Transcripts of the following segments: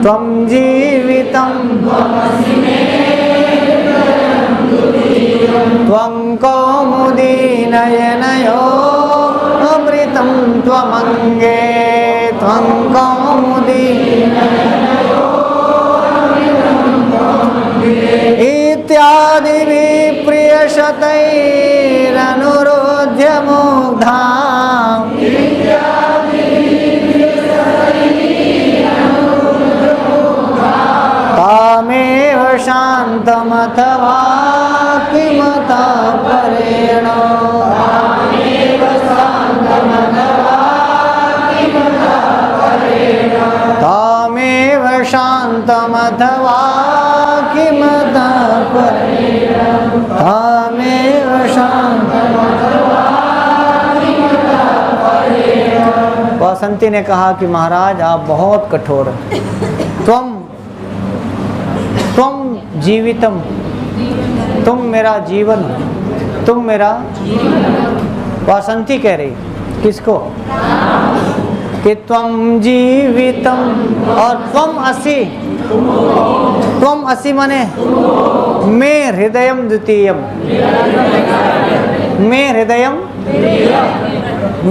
त्वं जीवितं त्वं कौमुदी नयनयो अमृतं त्वमङ्गे त्वं कौमुदी इत्यादिभिः प्रियशतैरनुरोध्य मुग्धाम् तामेव शान्तमथवा किमतः परेण तामेव शान्तमथवा किमतः परेण तामेव शान्तमथवा किमतः परेण। वासंती ने कहा कि महाराज आप बहुत कठोर हैं। त्वं जीवितम, तुम मेरा जीवन, तुम मेरा। वासंती कह रही किसको? कि त्वं जीवितम और त्वं असि। त्वं असि माने मे हृदयम द्वितीयम, मे हृदयम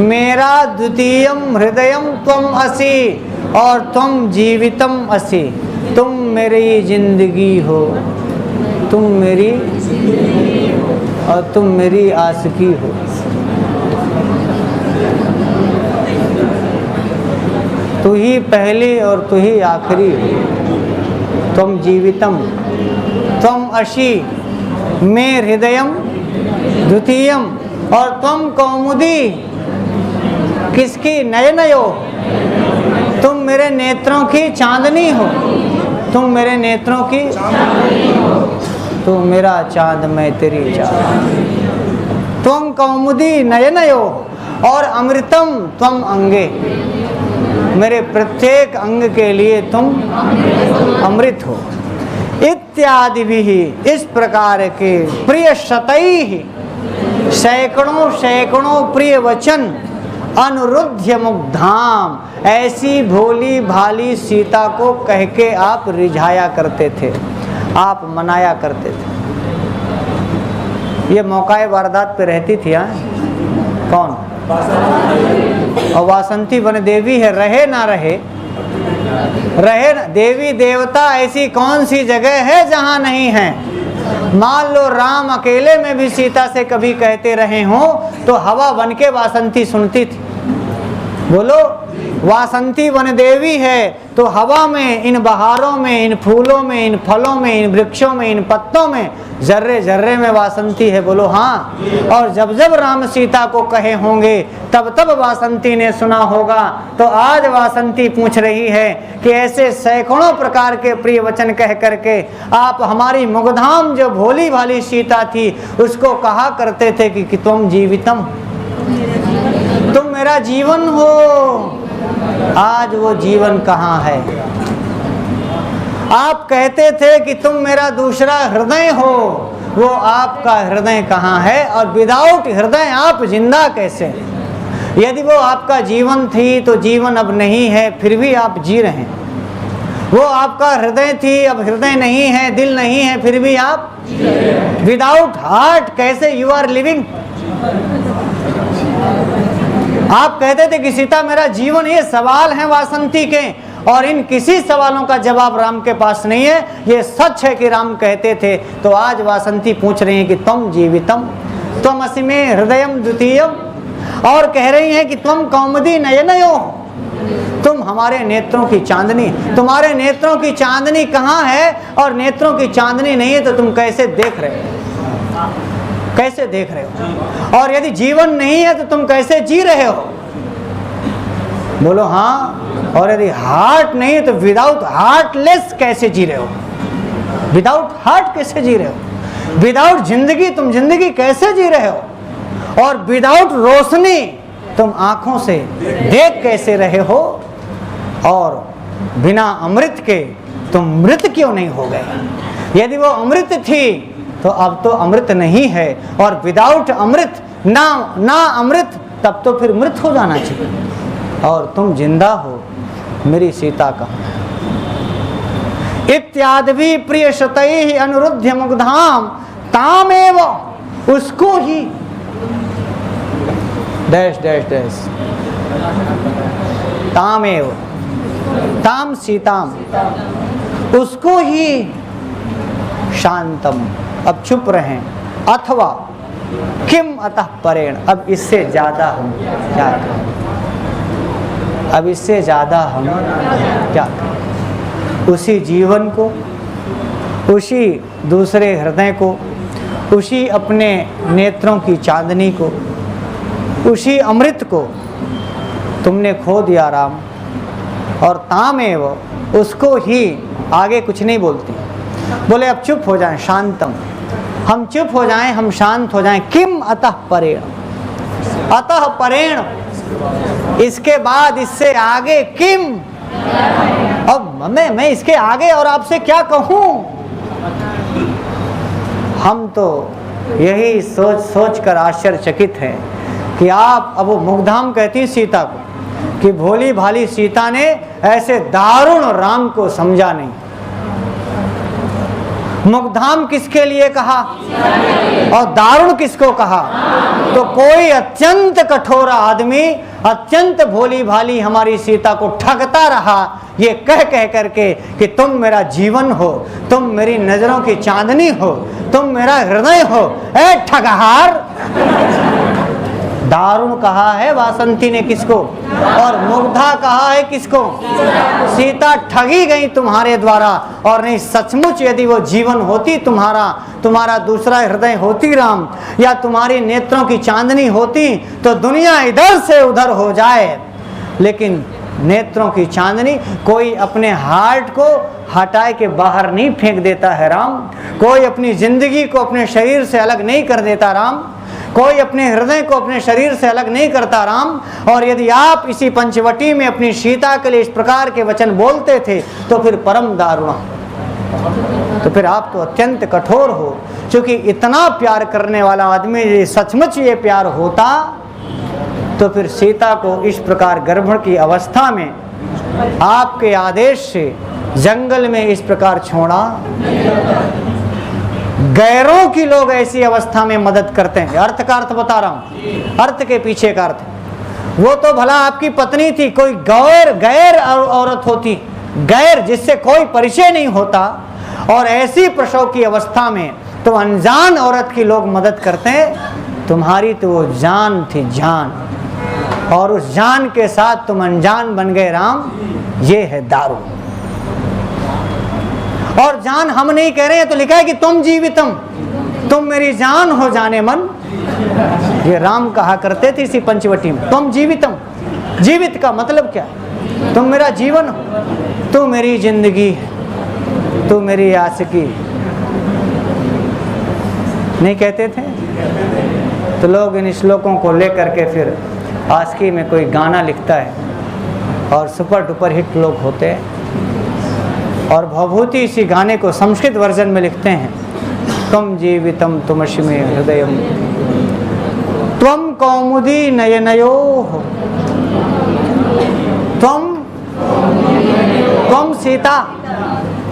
मेरा द्वितीयम हृदयम त्वं असि और त्वं जीवितम असि। तुम मेरी जिंदगी हो, तुम मेरी और तुम मेरी आशिकी हो। तू ही पहली और तू ही आखिरी हो। त्वं जीवितम त्वं असि मे हृदयम द्वितीयम और त्वं कौमुदी किसकी? नयनयो, तुम मेरे नेत्रों की चांदनी हो, तुम मेरे नेत्रों की तू मेरा चांद मैं तेरी चांद। त्वं कौमुदी नयनयो और अमृतम त्वं अंगे, मेरे प्रत्येक अंग के लिए तुम अमृत हो। इत्यादि भी इस प्रकार के प्रिय शतैः सैकड़ों सैकड़ों प्रिय वचन अनुरुध्य मुग्धाम, ऐसी भोली भाली सीता को कह के आप रिझाया करते थे, आप मनाया करते थे। ये मौकाए वारदात पे रहती थी। हाँ, कौन? और वासंती वन देवी है, रहे ना रहे, रहे ना। देवी देवता ऐसी कौन सी जगह है जहाँ नहीं है? मान लो राम अकेले में भी सीता से कभी कहते रहे हों तो हवा बन के वासंती सुनती थी। बोलो, वासंती वन देवी है तो हवा में, इन बहारों में, इन फूलों में, इन फलों में, इन वृक्षों में, इन पत्तों में, जर्रे जर्रे में वासंती है। बोलो हाँ। और जब जब राम सीता को कहे होंगे तब तब वासंती ने सुना होगा। तो आज वासंती पूछ रही है कि ऐसे सैकड़ों प्रकार के प्रिय वचन कह करके आप हमारी मुग्धाम जो भोली भाली सीता थी उसको कहा करते थे कि तुम जीवितम, तुम मेरा जीवन हो। आज वो जीवन कहाँ है? आप कहते थे कि तुम मेरा दूसरा हृदय हो, वो आपका हृदय कहाँ है? और विदाउट हृदय आप जिंदा कैसे? यदि वो आपका जीवन थी तो जीवन अब नहीं है, फिर भी आप जी रहे हैं। वो आपका हृदय थी, अब हृदय नहीं है, दिल नहीं है, फिर भी आप विदाउट हार्ट कैसे यू आर लिविंग? आप कहते थे कि सीता मेरा जीवन। ये सवाल हैं वासंती के और इन किसी सवालों का जवाब राम के पास नहीं है। ये सच है कि राम कहते थे। तो आज वासंती पूछ रही हैं कि तुम जीवितम त्वं असि मे हृदयम द्वितीयम, और कह रही हैं कि तुम कौमुदी नयनयो, तुम हमारे नेत्रों की चांदनी। तुम्हारे नेत्रों की चांदनी कहाँ है? और नेत्रों की चांदनी नहीं है तो तुम कैसे देख रहे हो? कैसे देख रहे हो? और यदि जीवन नहीं है तो तुम कैसे जी रहे हो? बोलो हाँ। और यदि हार्ट नहीं है तो विदाउट हार्टलेस कैसे जी रहे हो? विदाउट हार्ट कैसे जी रहे हो? विदाउट जिंदगी तुम जिंदगी कैसे जी रहे हो? और विदाउट रोशनी तुम आंखों से देख कैसे रहे हो? और बिना अमृत के तुम मृत क्यों नहीं हो गए? यदि वो अमृत थी तो अब तो अमृत नहीं है, और विदाउट अमृत ना अमृत, तब तो फिर मृत हो जाना चाहिए। और तुम जिंदा हो, मेरी सीता का। इत्यादि प्रिय शतैहि अनुरुद्ध मुग्धाम तामेव, उसको ही डैश डैश डैश तामेव, ताम सीताम, उसको ही शांतम, अब चुप रहें, अथवा किम अतः परेण, अब इससे ज्यादा हम क्या करें, अब इससे ज्यादा हम क्या करें। उसी जीवन को, उसी दूसरे हृदय को, उसी अपने नेत्रों की चांदनी को, उसी अमृत को तुमने खो दिया राम। और तामेव, उसको ही, आगे कुछ नहीं बोलती, बोले अब चुप हो जाएं, शांतम, हम चुप हो जाएं, हम शांत हो जाएं। किम अतः परेण, अतः परेण, इसके बाद, इससे आगे, किम, अब मैं इसके आगे और आपसे क्या कहूं। हम तो यही सोच सोच कर आश्चर्यचकित हैं कि आप, अब वो मुग्धाम कहती है सीता को, कि भोली भाली सीता ने ऐसे दारुण राम को समझा नहीं। मुग्धाम किसके लिए कहा और दारुण किसको कहा? तो कोई अत्यंत कठोर आदमी अत्यंत भोली भाली हमारी सीता को ठगता रहा, ये कह कह करके कि तुम मेरा जीवन हो, तुम मेरी नजरों की चांदनी हो, तुम मेरा हृदय हो, ए ठगहार। दारुण कहा है वासंती ने किसको, और मुग्धा कहा है किसको? सीता ठगी गई तुम्हारे द्वारा। और नहीं, सचमुच यदि वो जीवन होती तुम्हारा, तुम्हारा दूसरा हृदय होती राम, या तुम्हारी नेत्रों की चांदनी होती, तो दुनिया इधर से उधर हो जाए। लेकिन नेत्रों की चांदनी, कोई अपने हार्ट को हटाए के बाहर नहीं फेंक देता है राम, कोई अपनी जिंदगी को अपने शरीर से अलग नहीं कर देता राम, कोई अपने हृदय को अपने शरीर से अलग नहीं करता राम। और यदि आप इसी पंचवटी में अपनी सीता के लिए इस प्रकार के वचन बोलते थे, तो फिर परम दारुण, तो फिर आप तो अत्यंत कठोर हो। क्योंकि इतना प्यार करने वाला आदमी यदि सचमुच ये प्यार होता, तो फिर सीता को इस प्रकार गर्भ की अवस्था में आपके आदेश से जंगल में इस प्रकार छोड़ा। गैरों की लोग ऐसी अवस्था में मदद करते हैं। अर्थ का अर्थ बता रहा हूं, अर्थ के पीछे का अर्थ। वो तो भला आपकी पत्नी थी, कोई गैर औरत होती, गैर जिससे कोई परिचय नहीं होता, और ऐसी प्रसव की अवस्था में तो अनजान औरत की लोग मदद करते हैं। तुम्हारी तो वो जान थी, जान, और उस जान के साथ तुम अनजान बन गए राम। ये है दारू। और जान हम नहीं कह रहे हैं, तो लिखा है कि तुम जीवितम, तुम मेरी जान हो जाने मन। ये राम कहा करते थे इसी पंचवटी में, तुम जीवितम। जीवित का मतलब क्या? तुम मेरा जीवन हो, तू मेरी जिंदगी है, तू मेरी आशिकी। नहीं कहते थे? तो लोग इन श्लोकों को लेकर के फिर आशिकी में कोई गाना लिखता है, और सुपर डुपर हिट लोग होते हैं, और भवभूति इसी गाने को संस्कृत वर्जन में लिखते हैं। त्वं जीवितम त्वमस्मि हृदयम, त्वं कौमुदी नयनयोः, त्वं सीता,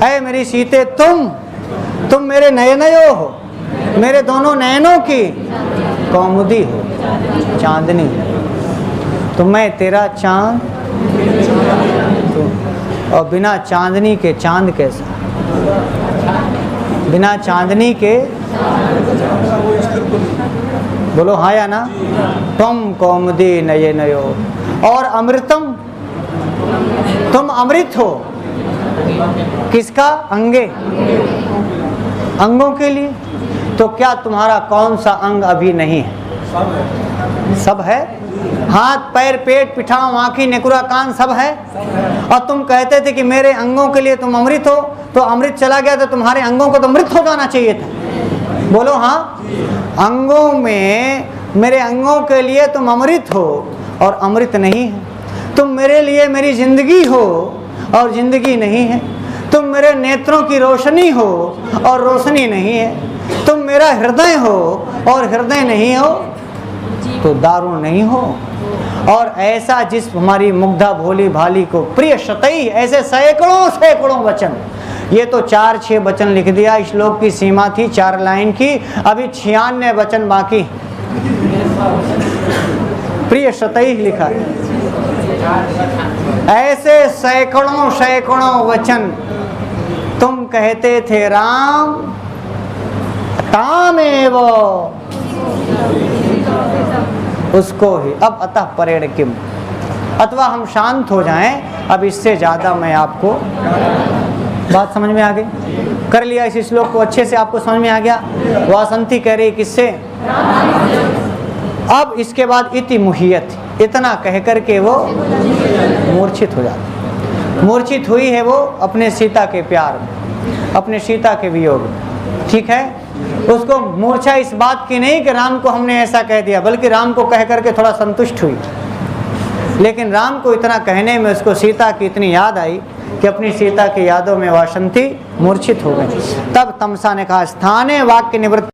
ऐ मेरी सीते, तुम मेरे नयनयो हो, मेरे दोनों नयनों की कौमुदी हो, चांदनी। तो मैं तेरा चांद, और बिना चांदनी के चांद कैसा? बिना चांदनी के, बोलो हाँ या ना? तुम कौमुदी नयनयो, और अमृतम, तुम अमृत हो। किसका? अंगे, अंगों के लिए। तो क्या तुम्हारा कौन सा अंग अभी नहीं है? सब है। हाथ पैर पेट पिठाव आँखी नेकुरा कान सब है। और तुम कहते थे कि मेरे अंगों के लिए तुम अमृत हो, तो अमृत चला गया तो तुम्हारे अंगों को तो मृत हो जाना चाहिए था। बोलो हाँ। अंगों में, मेरे अंगों के लिए तुम अमृत हो और अमृत नहीं है। तुम मेरे लिए मेरी जिंदगी हो और जिंदगी नहीं है। तुम मेरे नेत्रों की रोशनी हो और रोशनी नहीं है। तुम मेरा हृदय हो और हृदय नहीं हो, तो दारुण नहीं हो। और ऐसा जिस हमारी मुग्धा भोली भाली को प्रिय शतई, ऐसे सैकड़ों सैकड़ों वचन ये तो 4-6 वचन लिख दिया, श्लोक की सीमा थी 4 लाइन की, अभी 96 वचन बाकी। प्रिय सतही लिखा है। ऐसे सैकड़ों सैकड़ों वचन तुम कहते थे राम तामेव, उसको ही। अब अतः परेण किम, अथवा हम शांत हो जाएं, अब इससे ज्यादा मैं आपको, बात समझ में आ गई? कर लिया इस श्लोक को अच्छे से, आपको समझ में आ गया? वासंती कह रही किससे? अब इसके बाद इति मुह्यत, इतना कह करके वो मूर्छित हो जाती। मूर्छित हुई है वो अपने सीता के प्यार में, अपने सीता के वियोग में, ठीक है। उसको मूर्छा इस बात की नहीं कि राम को हमने ऐसा कह दिया, बल्कि राम को कह करके थोड़ा संतुष्ट हुई। लेकिन राम को इतना कहने में उसको सीता की इतनी याद आई कि अपनी सीता की यादों में वासंती मूर्छित हो गई। तब तमसा ने कहा स्थाने वाक्य निवृत्त